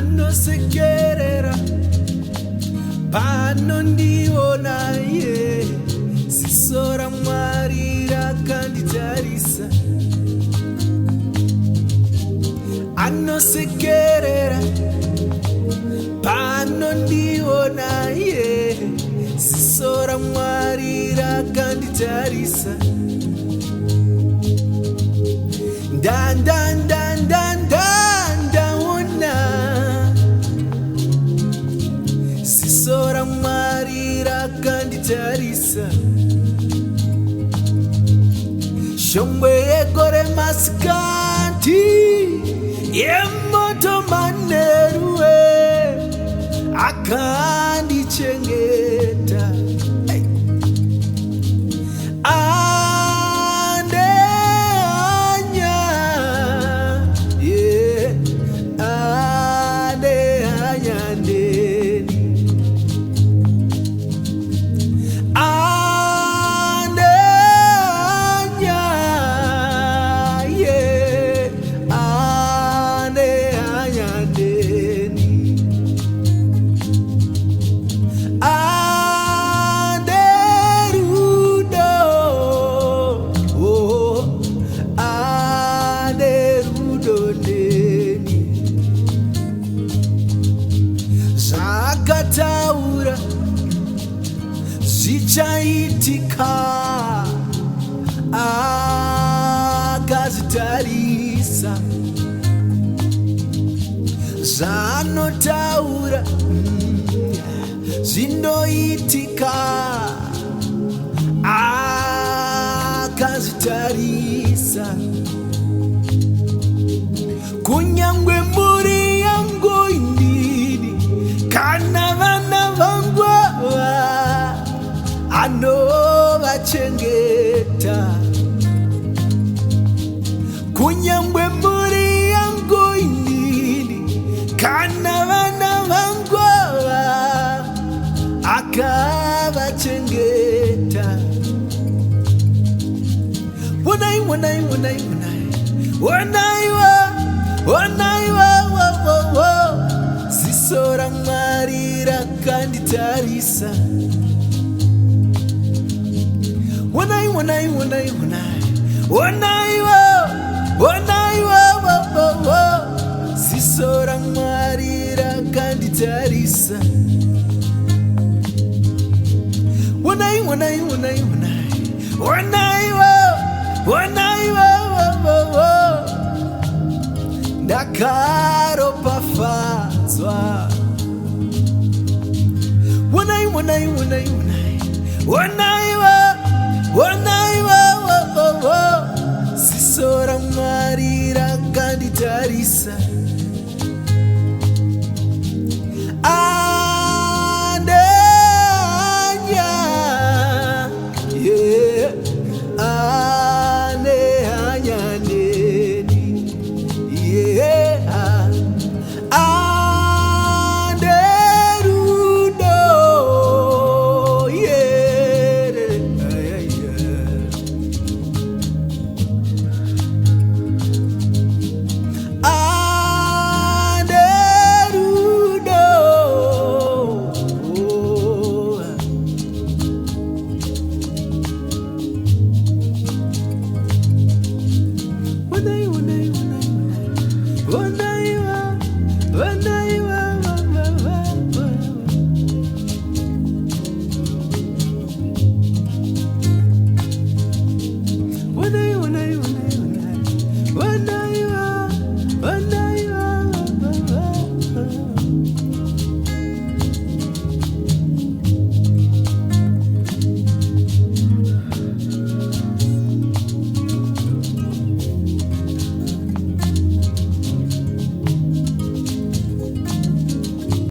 anosekerera panondiona iye ziso raMwari rakanditarisa anosekerera panondiona iye ziso raMwari rakanditarisa ndaona ziso raMwari rakanditarisa shongwe yegore masikati yemoto maneruwe akandichengeta Zvakataura zvichaitika akazvitarisa zvanotaura zvinoitika akazvitarisa kunyangwe muri yangu inini kana vana vangu anovachengeta kunyangwe muri yangu inini kana vana vangu akavachengeta onaiwa ziso raMwari rakanditarisa onaiwa ziso raMwari rakanditarisa ndakaropafadzwa ziso raMwari rakanditarisa